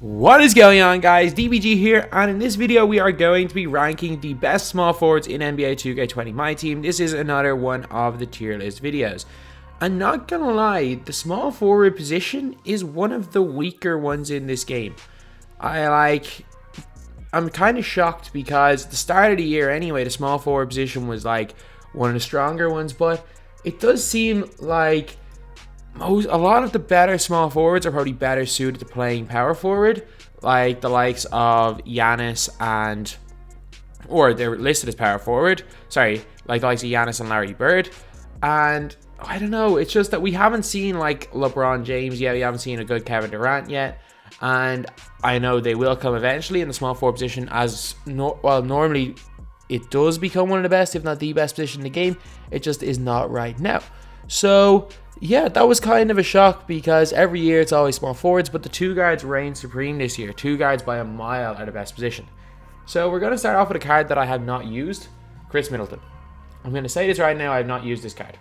What is going on, guys? DBG here, and in this video we are going to be ranking the best small forwards in NBA 2K20 MyTEAM. This is another one of the tier list videos. I'm not gonna lie, the small forward position is one of the weaker ones in this game. I'm kind of shocked because the start of the year anyway, the small forward position was like one of the stronger ones, but it does seem like a lot of the better small forwards are probably better suited to playing power forward, like the likes of Giannis or they're listed as power forward. Sorry, like the likes of Giannis and Larry Bird. And I don't know, it's just that we haven't seen like LeBron James yet. We haven't seen a good Kevin Durant yet. And I know they will come eventually in the small forward position normally it does become one of the best, if not the best position in the game. It just is not right now. So yeah, that was kind of a shock because every year it's always small forwards, but the two guards reign supreme this year. Two guards by a mile are the best position. So we're going to start off with a card that I have not used, Chris Middleton. I'm going to say this right now, I have not used this card.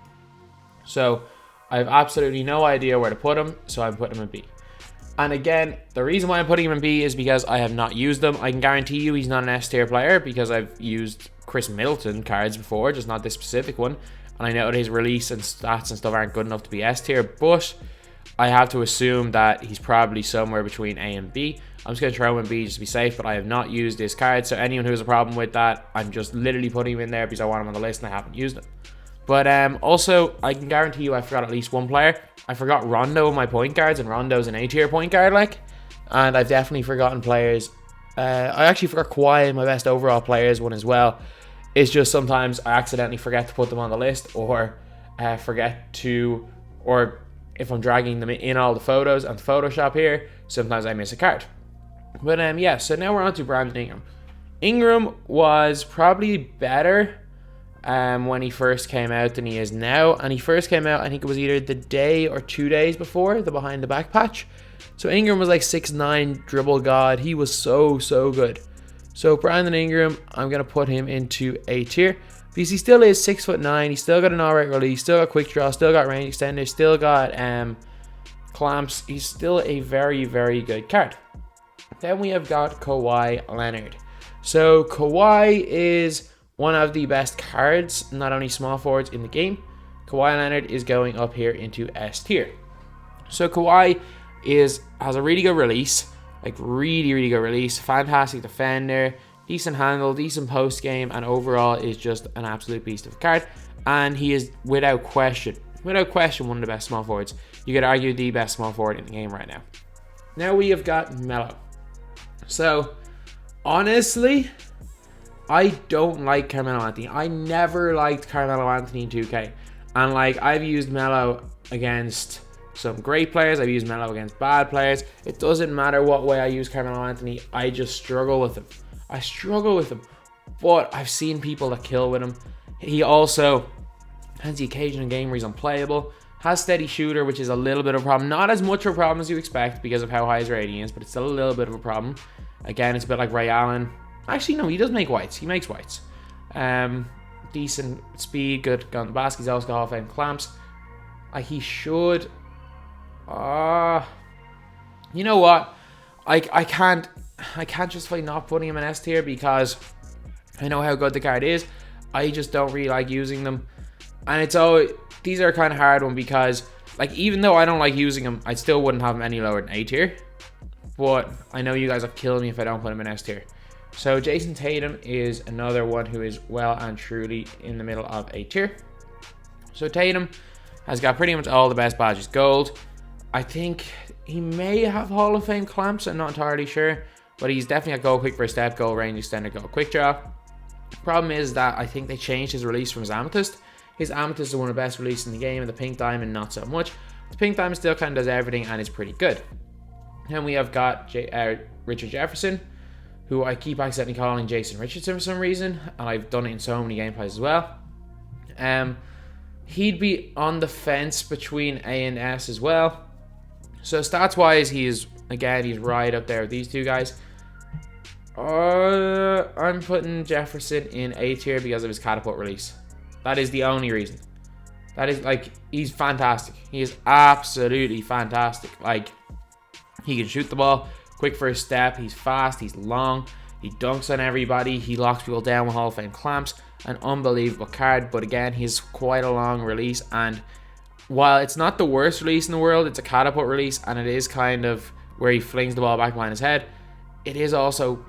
So I have absolutely no idea where to put him, so I'm putting him in B. And again, the reason why I'm putting him in B is because I have not used him. I can guarantee you he's not an S tier player because I've used Chris Middleton cards before, just not this specific one. And I know that his release and stats and stuff aren't good enough to be S tier, but I have to assume that he's probably somewhere between A and B. I'm just going to throw him in B just to be safe, but I have not used this card. So anyone who has a problem with that, I'm just literally putting him in there because I want him on the list and I haven't used him. But also, I can guarantee you I forgot at least one player. I forgot Rondo in my point guards, and Rondo's an A tier point guard, and I've definitely forgotten players. I actually forgot Kawhi in my best overall players one as well. It's just sometimes I accidentally forget to put them on the list, or if I'm dragging them in all the photos and Photoshop here, sometimes I miss a card. But yeah, so now we're on to Brandon Ingram. Ingram was probably better when he first came out than he is now, and he first came out, I think it was either the day or 2 days before the behind the back patch. So Ingram was like 6'9", dribble god. He was so good. So Brandon Ingram, I'm going to put him into A tier because he still is 6'9". He's still got an alright release, still got quick draw, still got range extender, still got clamps. He's still a very good card. Then we have got Kawhi Leonard. So Kawhi is one of the best cards, not only small forwards in the game. Kawhi Leonard is going up here into S tier. So Kawhi has a really good release. Like really good release, fantastic defender, decent handle, decent post game, and overall is just an absolute beast of a card. And he is without question one of the best small forwards. You could argue the best small forward in the game right now. Now we have got Melo. So honestly, I don't like Carmelo Anthony. I never liked Carmelo Anthony in 2K, and I've used Melo against some great players, I've used Melo against bad players. It doesn't matter what way I use Carmelo Anthony, I just struggle with him. But I've seen people that kill with him. He also has the occasional game where he's unplayable, has steady shooter, which is a little bit of a problem. Not as much of a problem as you expect because of how high his rating is, but it's still a little bit of a problem. Again, it's a bit like Ray Allen. Actually, no, he does make whites. He makes whites. Decent speed, good gun the basket. He's also got Hall of Fame clamps. He should... you know what? I can't justify not putting him in S tier because I know how good the card is. I just don't really like using them, and these are kind of hard one because even though I don't like using them, I still wouldn't have him any lower than A tier. But I know you guys will kill me if I don't put him in S tier. So Jason Tatum is another one who is well and truly in the middle of A tier. So Tatum has got pretty much all the best badges. Gold. I think he may have Hall of Fame clamps, I'm not entirely sure, but he's definitely got goal quick for a step, goal range extender, goal quick draw. Problem is that I think they changed his release from his Amethyst. His Amethyst is one of the best releases in the game, and the Pink Diamond not so much. The Pink Diamond still kind of does everything and is pretty good. Then we have got Richard Jefferson, who I keep accidentally calling Jason Richardson for some reason, and I've done it in so many gameplays as well. He'd be on the fence between A and S as well. So stats wise, he's right up there with these two guys. I'm putting Jefferson in A tier because of his catapult release. That is the only reason. That is he's fantastic. He is absolutely fantastic. He can shoot the ball, quick first step. He's fast. He's long. He dunks on everybody. He locks people down with Hall of Fame clamps. An unbelievable card. But again, he's quite a long release. And while it's not the worst release in the world, it's a catapult release. And it is kind of where he flings the ball back behind his head. It is also...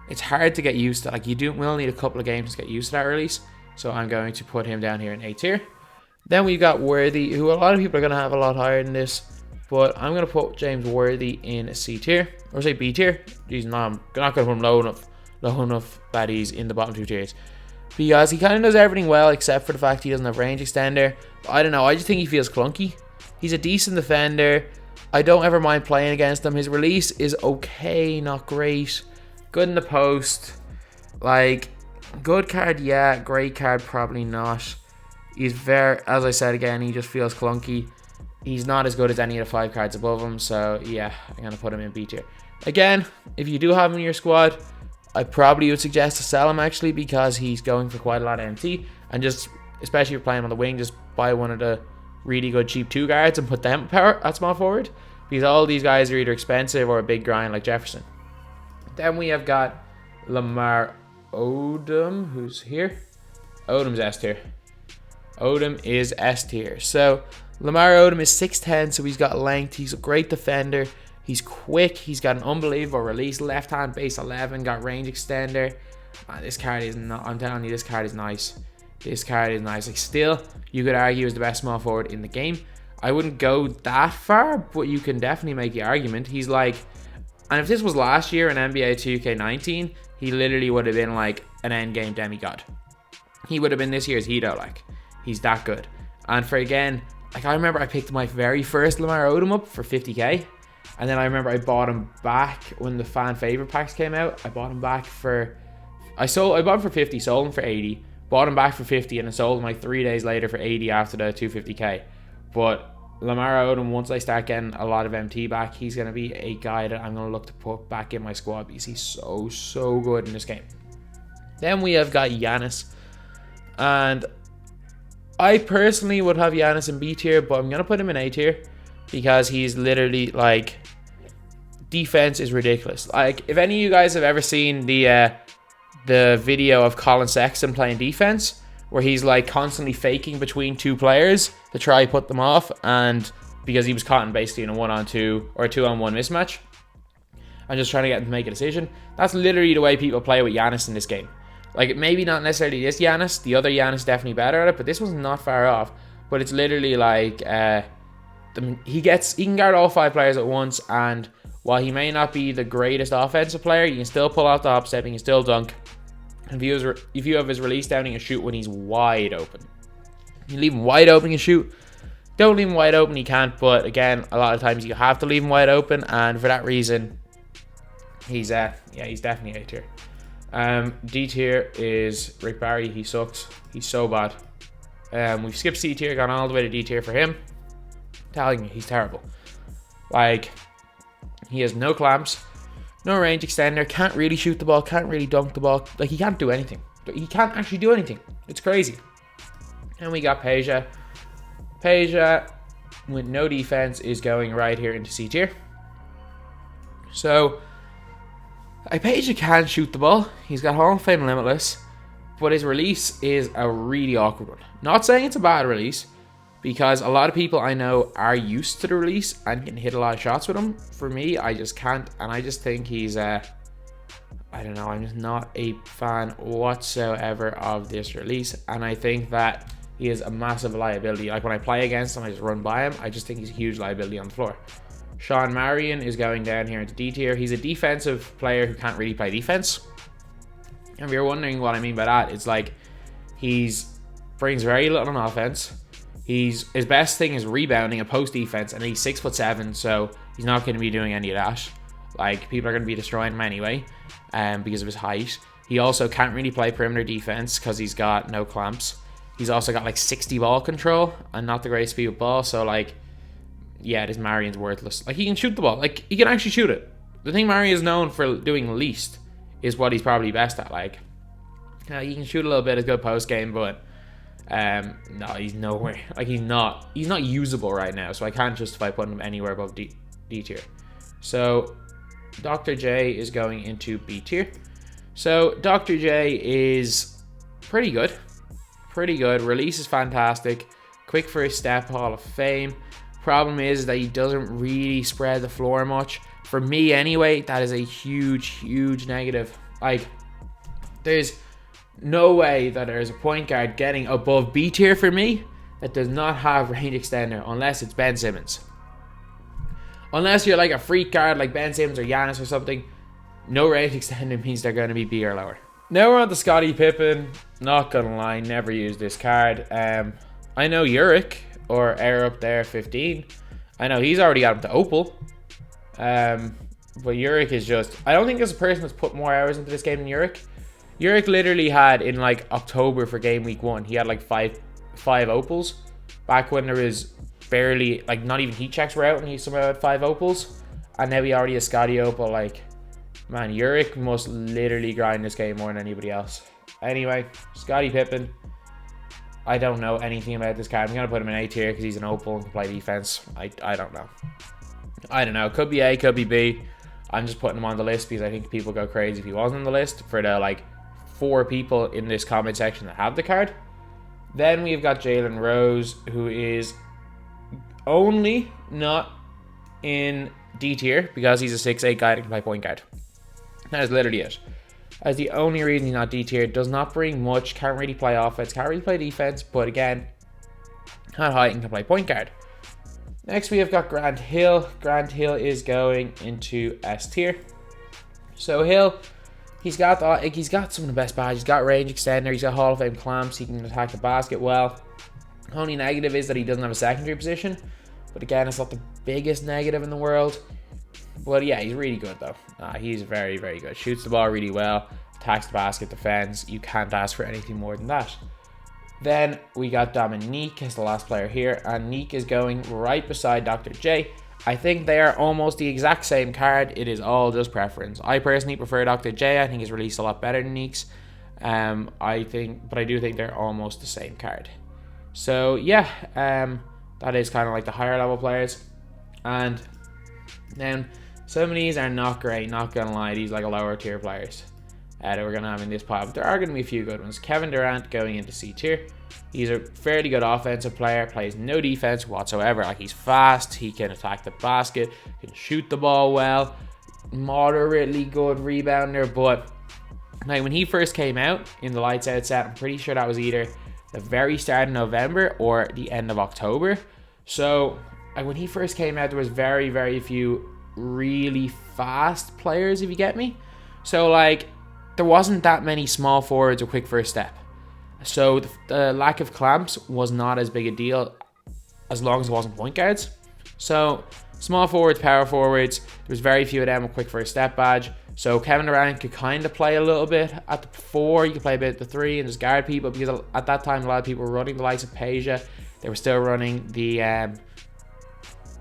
It's hard to get used to. Like, you will need a couple of games to get used to that release. So I'm going to put him down here in A tier. Then we've got Worthy, who a lot of people are going to have a lot higher than this. But I'm going to put James Worthy in C tier. Or say B tier. Jeez, no, I'm not going to put him low enough that he's in the bottom 2 tiers. Because he kind of does everything well, except for the fact he doesn't have range extender. But I don't know, I just think he feels clunky. He's a decent defender. I don't ever mind playing against him. His release is okay, not great. Good in the post. Like, good card, yeah. Great card, probably not. He's very, as I said again, he just feels clunky. He's not as good as any of the 5 cards above him. So, yeah, I'm going to put him in B tier. Again, if you do have him in your squad, I probably would suggest to sell him, actually, because he's going for quite a lot of MT. And just, especially if you're playing on the wing, just buy one of the really good cheap 2 guards and put them at small forward. Because all these guys are either expensive or a big grind like Jefferson. Then we have got Lamar Odom, who's here. Odom's S tier. Odom is S tier. So Lamar Odom is 6'10", so he's got length. He's a great defender. He's quick. He's got an unbelievable release. Left hand, base 11. Got range extender. Man, this card is not. I'm telling you, this card is nice. This card is nice. Like, still, you could argue is the best small forward in the game. I wouldn't go that far, but you can definitely make the argument. He's like, and if this was last year in NBA 2K19, he literally would have been like an endgame demigod. He would have been this year's Hito. Like, he's that good. And for again, like, I remember I picked my very first Lamar Odom up for 50k. And then I remember I bought him back when the fan favorite packs came out. I bought him back for, I bought him for 50, sold him for 80, bought him back for 50, and I sold him like 3 days later for 80 after the 250k. But Lamar Odom, once I start getting a lot of MT back, he's going to be a guy that I'm going to look to put back in my squad because he's so good in this game. Then we have got Giannis. And I personally would have Giannis in B tier, but I'm going to put him in A tier because he's literally like, defense is ridiculous. Like, if any of you guys have ever seen the video of Colin Sexton playing defense, where he's like constantly faking between 2 players to try put them off, and because he was caught in basically in a 1-on-2 or a 2-on-1 mismatch, I'm just trying to get him to make a decision. That's literally the way people play with Giannis in this game. Like, maybe not necessarily this Giannis, the other Giannis is definitely better at it, but this one's not far off. But it's literally like he can guard all 5 players at once, and while he may not be the greatest offensive player, you can still pull out the hop step, you can still dunk. And if you have his release down, he can shoot when he's wide open. You leave him wide open, he can shoot. Don't leave him wide open, he can't. But again, a lot of times you have to leave him wide open, and for that reason, he's definitely A tier. D tier is Rick Barry. He sucks. He's so bad. We've skipped C tier, gone all the way to D tier for him. I'm telling you, he's terrible. Like, he has no clamps, no range extender, can't really shoot the ball, can't really dunk the ball. Like, he can't do anything. He can't actually do anything. It's crazy. And we got Peja. Peja, with no defense, is going right here into C tier. So, Peja can shoot the ball. He's got Hall of Fame Limitless, but his release is a really awkward one. Not saying it's a bad release, because a lot of people I know are used to the release and can hit a lot of shots with him. For me, I just can't, and I just think he's I don't know, I'm just not a fan whatsoever of this release, and I think that he is a massive liability. Like, when I play against him, I just run by him. I just think he's a huge liability on the floor. Sean Marion is going down here into D tier. He's a defensive player who can't really play defense. And if you're wondering what I mean by that, it's like brings very little on offense. His best thing is rebounding and post defense, and he's 6'7", so he's not going to be doing any of that. Like, people are going to be destroying him anyway, because of his height. He also can't really play perimeter defense because he's got no clamps. He's also got like 60 ball control and not the great speed with ball. So, like, yeah, this Marion's worthless. Like, he can shoot the ball. Like, he can actually shoot it. The thing Marion is known for doing least is what he's probably best at. Like, he can shoot a little bit, a good post game, but no, he's nowhere. Like, he's not usable right now, so I can't justify putting him anywhere above D tier. So Dr. J is going into B tier. So Dr. J is pretty good. Pretty good. Release is fantastic. Quick first step, Hall of Fame. Problem is that he doesn't really spread the floor much. For me anyway, that is a huge negative. Like, there's no way that there's a point guard getting above B tier for me that does not have range extender unless it's Ben Simmons. Unless you're like a freak guard like Ben Simmons or Giannis or something, no range extender means they're going to be B or lower. Now we're on to Scottie Pippen. Not gonna lie, never used this card. I know Uric or Air Up There 15. I know he's already got him to Opal. But Uric is just, I don't think there's a person that's put more hours into this game than Uric. Uric literally had in like October for game week 1, he had like five opals. Back when there was barely, like not even heat checks were out and he somehow had 5 opals. And now he already has Scottie Opal. Like, man, Uric must literally grind this game more than anybody else. Anyway, Scottie Pippen. I don't know anything about this card. I'm going to put him in A tier because he's an opal and can play defense. I don't know. I don't know. Could be A, could be B. I'm just putting him on the list because I think people go crazy if he wasn't on the list for the like 4 people in this comment section that have the card. Then we've got Jalen Rose, who is only not in D tier because he's a 6'8" guy that can play point guard. That is literally it. As the only reason he's not D tier. Does not bring much. Can't really play offense. Can't really play defense. But again, not height and can play point guard. Next we have got Grant Hill. Grant Hill is going into S tier. So Hill, he's got some of the best badges. He's got range extender. He's got Hall of Fame clamps. He can attack the basket well. Only negative is that he doesn't have a secondary position. But again, it's not the biggest negative in the world. But yeah, he's really good though. He's very good. Shoots the ball really well. Attacks the basket, defends. You can't ask for anything more than that. Then we got Dominique as the last player here. And Neek is going right beside Dr. J. I think they are almost the exact same card. It is all just preference. I personally prefer Dr. J. I think his release a lot better than Neek's. But I do think they're almost the same card. So yeah, that is kind of like the higher level players. And then some of these are not great, not gonna lie. These like a lower tier players that we're gonna have in this pod, but there are gonna be a few good ones. Kevin Durant going into C tier. He's a fairly good offensive player, plays no defense whatsoever. Like, he's fast, he can attack the basket, can shoot the ball well, moderately good rebounder. But like, when he first came out in the lights out set, I'm pretty sure that was either the very start of November or the end of October. So like, when he first came out, there was very few really fast players, if you get me. So like, there wasn't that many small forwards or quick first step. So the lack of clamps was not as big a deal as long as it wasn't point guards. So small forwards, power forwards, there was very few of them with quick first step badge. So Kevin Durant could kind of play a little bit at the 4. You could play a bit at the 3 and just guard people, because at that time a lot of people were running the likes of Peja. They were still running the I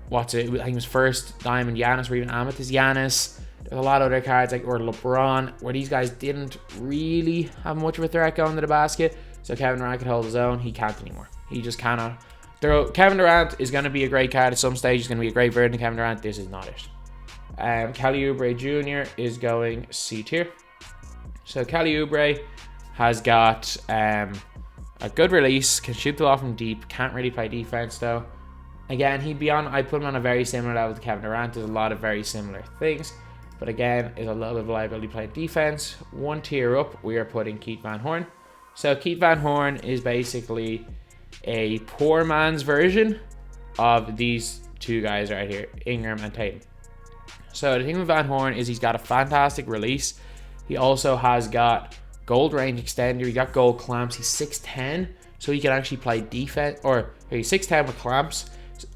think it was first Diamond Giannis or even Amethyst Giannis. There's a lot of other cards like or LeBron where these guys didn't really have much of a threat going to the basket. So Kevin Durant could hold his own. He can't anymore. He just cannot. Kevin Durant is going to be a great card at some stage. He's going to be a great version of Kevin Durant. This is not it. Kelly Oubre Jr. is going C tier. So Kelly Oubre has got a good release, can shoot the ball from deep, can't really play defense though. Again, I put him on a very similar level to Kevin Durant. There's a lot of very similar things. But again, is a little bit of liability playing defense. 1 tier up, we are putting Keith Van Horn. So Keith Van Horn is basically a poor man's version of these two guys right here, Ingram and Tatum. So the thing with Van Horn is he's got a fantastic release. He also has got gold range extender. He got gold clamps. He's 6'10", so he can actually play defense. Or he's 6'10" with clamps,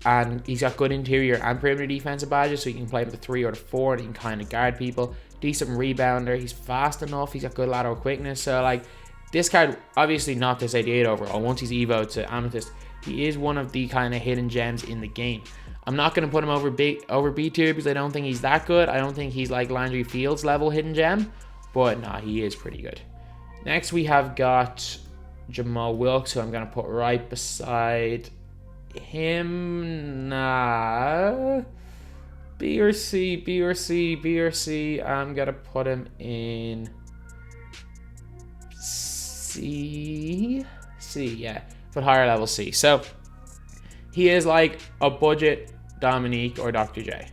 and he's got good interior and perimeter defensive badges, so you can play with the 3 or the 4, and he can kind of guard people. Decent rebounder. He's fast enough. He's got good lateral quickness. So like, this card, obviously not this 88 overall. Once he's evoed to Amethyst, he is one of the kind of hidden gems in the game. I'm not going to put him over B tier because I don't think he's that good. I don't think he's like Landry Fields level hidden gem, but nah, he is pretty good. Next we have got Jamal Wilkes, who I'm going to put right beside him. B or C, B or C, B or C. I'm gonna put him in C. C, yeah. But higher level C. So he is like a budget Dominique or Dr. J.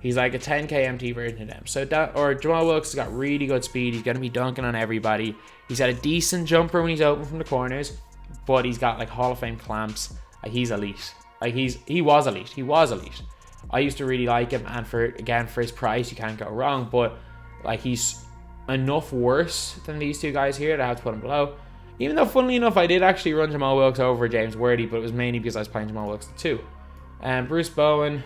He's like a 10k MT version of them. So Jamal Wilkes has got really good speed. He's gonna be dunking on everybody. He's got a decent jumper when he's open from the corners, but he's got like Hall of Fame clamps. Like, he's elite. Like, he was elite. He was elite. I used to really like him, and for his price, you can't go wrong. But like, he's enough worse than these two guys here that I have to put him below. Even though, funnily enough, I did actually run Jamal Wilkes over James Worthy, but it was mainly because I was playing Jamal Wilkes at 2. And Bruce Bowen,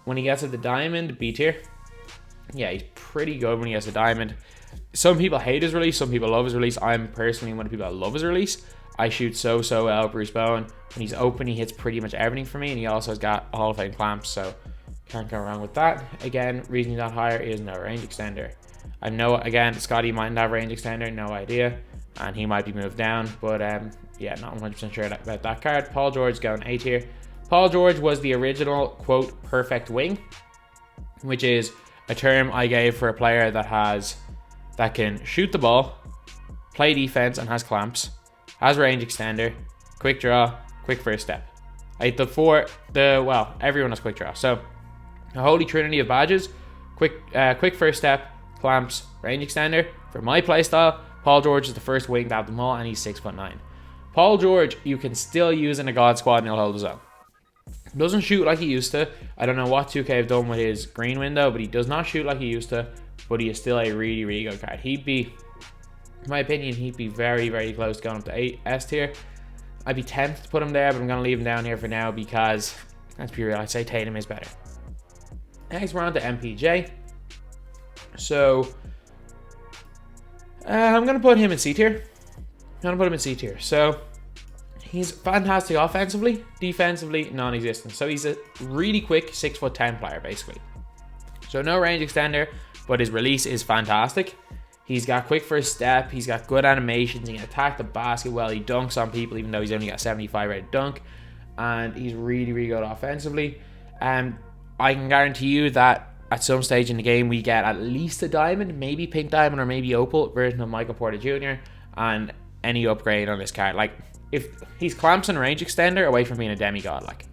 when he gets at the diamond, B tier. Yeah, he's pretty good when he gets a diamond. Some people hate his release, some people love his release. I'm personally one of the people that love his release. I shoot so well, Bruce Bowen. When he's open, he hits pretty much everything for me, and he also has got Hall of Fame clamps, so can't go wrong with that. Again, reason he's not higher is no range extender. I know, again, Scotty might not have range extender, no idea, and he might be moved down, but yeah, not 100% sure about that card. Paul George going A tier. Paul George was the original, quote, perfect wing, which is a term I gave for a player that can shoot the ball, play defense, and has clamps, has range extender, quick draw, quick first step. Like, well, everyone has quick draw. So the holy trinity of badges: quick first step, clamps, range extender. For my playstyle, Paul George is the first wing to have them all, and he's 6'9". Paul George, you can still use in a God squad and he'll hold his own. Doesn't shoot like he used to. I don't know what 2K have done with his green window, but he does not shoot like he used to. But he is still a really, really good card. He'd be, in my opinion, he'd be very, very close to going up to S tier. I'd be tempted to put him there, but I'm going to leave him down here for now because, let's be real, I'd say Tatum is better. Next, we're on to MPJ. So, I'm going to put him in C tier. So, he's fantastic offensively, defensively, non-existent. So he's a really quick 6'10" player, basically. So no range extender, but his release is fantastic. He's got quick first step. He's got good animations. He can attack the basket well. He dunks on people, even though he's only got a 75 rated dunk. And he's really, really good offensively. I can guarantee you that at some stage in the game, we get at least a diamond, maybe pink diamond, or maybe opal version of Michael Porter Jr. And any upgrade on this card. Like, if he's clamps and range extender away from being a demigod, like,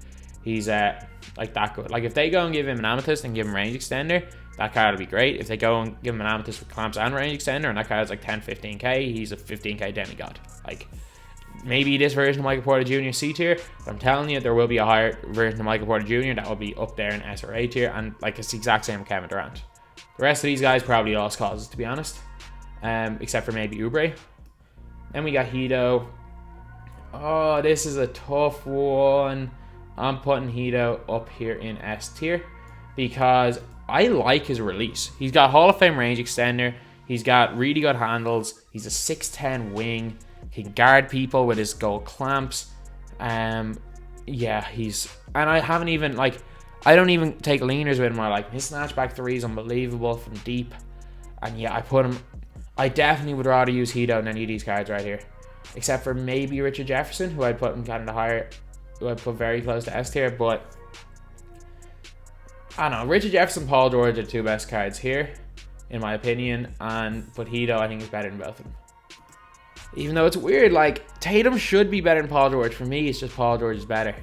he's like that good. Like, if they go and give him an amethyst and give him range extender, that card will be great. If they go and give him an amethyst with clamps and range extender, and that card's like 10-15k, he's a 15k demigod. Like, maybe this version of Michael Porter Jr. C tier, but I'm telling you, there will be a higher version of Michael Porter Jr. that will be up there in S or A tier, and like, it's the exact same with Kevin Durant. The rest of these guys probably lost causes, to be honest, except for maybe Oubre. Then we got Hito. Oh, this is a tough one. I'm putting Hito up here in S tier because I like his release. He's got Hall of Fame range extender. He's got really good handles. He's a 6'10" wing. He can guard people with his gold clamps. Yeah, and I haven't even, like, I don't even take leaners with him. I like his snatchback 3 is unbelievable from deep. And yeah, I definitely would rather use Hito than any of these cards right here. Except for maybe Richard Jefferson, who I'd put in kind of higher, who I'd put very close to S tier, but I don't know. Richard Jefferson, Paul George are the two best cards here, in my opinion, but Hito I think is better than both of them. Even though it's weird, like, Tatum should be better than Paul George. For me, it's just Paul George is better.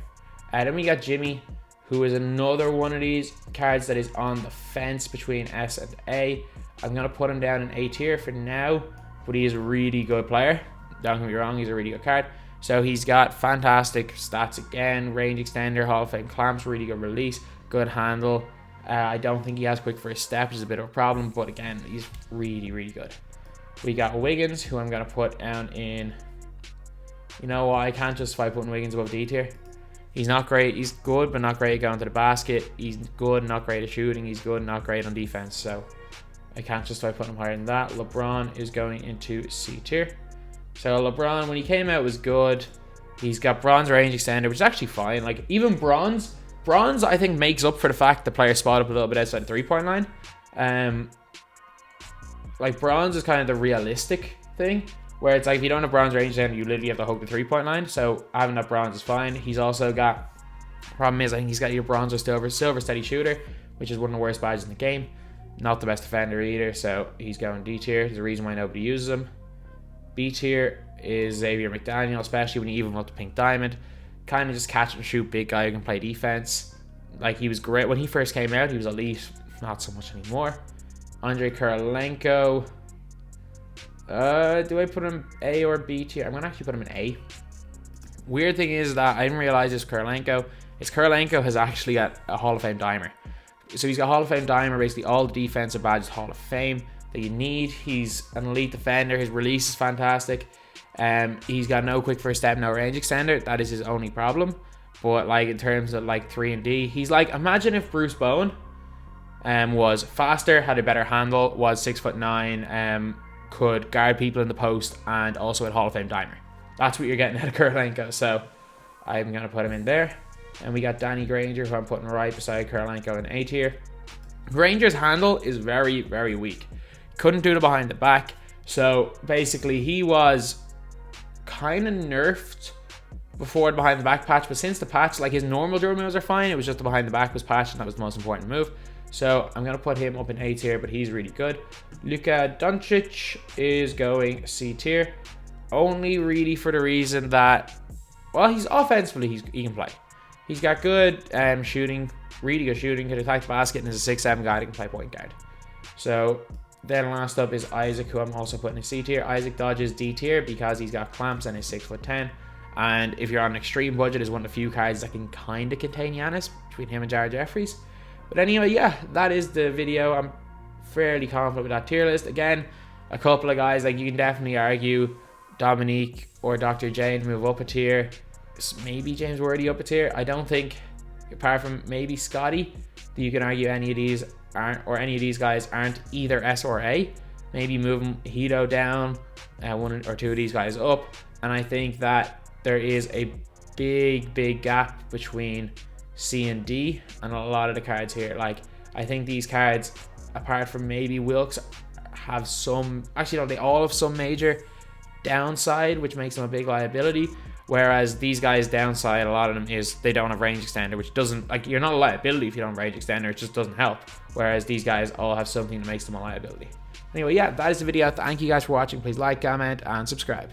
Then we got Jimmy, who is another one of these cards that is on the fence between S and A. I'm going to put him down in A tier for now, but he is a really good player. Don't get me wrong, he's a really good card. So he's got fantastic stats again, range extender, Hall of Fame clamps, really good release, good handle. I don't think he has quick first step, which is a bit of a problem, but again, he's really, really good. We got Wiggins, who I'm going to put down in, you know what, I can't justify putting Wiggins above D tier. He's not great, he's good, but not great at going to the basket. He's good, not great at shooting. He's good, not great on defense. So I can't justify putting him higher than that. LeBron is going into C tier. So LeBron, when he came out, was good. He's got bronze range extender, which is actually fine. Like, even bronze I think makes up for the fact the player spot up a little bit outside the 3-point line. Like, bronze is kind of the realistic thing, where it's like, if you don't have bronze range extender, you literally have to hug the 3-point line. So having that bronze is fine. He's also got Problem is, I think he's got either bronze or silver steady shooter, which is one of the worst badges in the game. Not the best defender either, so he's going D tier. There's a reason why nobody uses him. B tier is Xavier McDaniel, especially when you even up to pink diamond. Kind of just catch and shoot big guy who can play defense. Like, he was great when he first came out. He was elite, not so much anymore. Andrei Kirilenko. Do I put him A or B tier? I'm going to actually put him in A. Weird thing is that I didn't realize this Kirilenko. Kirilenko has actually got a Hall of Fame dimer. So he's got Hall of Fame dimer, basically all the defensive badges Hall of Fame that you need. He's an elite defender. His release is fantastic. He's got no quick first step, no range extender. That is his only problem. But like in terms of like 3 and D, he's like, imagine if Bruce Bowen was faster, had a better handle, was 6'9", could guard people in the post, and also had Hall of Fame dimer. That's what you're getting out of Kirilenko. So I'm going to put him in there. And we got Danny Granger, who I'm putting right beside Kirilenko in A tier. Granger's handle is very, very weak. Couldn't do it behind the back. So basically he was kind of nerfed before the behind the back patch, but since the patch, like his normal dribble moves are fine. It was just the behind the back was patched, and that was the most important move. So I'm going to put him up in A tier, but he's really good. Luka Doncic is going C tier. Only really for the reason that, well, he's offensively, he can play. He's got good shooting, really good shooting, can attack the basket, and is a 6'7" guy that can play point guard. So then last up is Isaac, who I'm also putting in C tier. Isaac dodges D tier because he's got clamps and is 6'10". And if you're on an extreme budget, is one of the few cards that can kind of contain Giannis between him and Jared Jeffries. But anyway, yeah, that is the video. I'm fairly confident with that tier list. Again, a couple of guys, like you can definitely argue Dominique or Dr. Jane move up a tier. Maybe James Worthy up a tier. I don't think, apart from maybe Scotty, that you can argue any of these aren't, or any of these guys aren't either S or A. Maybe moving Hito down, one or two of these guys up. And I think that there is a big gap between C and D and a lot of the cards here. Like, I think these cards, apart from maybe Wilkes, have some, actually no, they all have some major downside, which makes them a big liability. Whereas these guys' downside, a lot of them is they don't have range extender, which doesn't, like, you're not a liability if you don't have range extender, it just doesn't help. Whereas these guys all have something that makes them a liability. Anyway, yeah, that is the video. Thank you guys for watching. Please like, comment, and subscribe.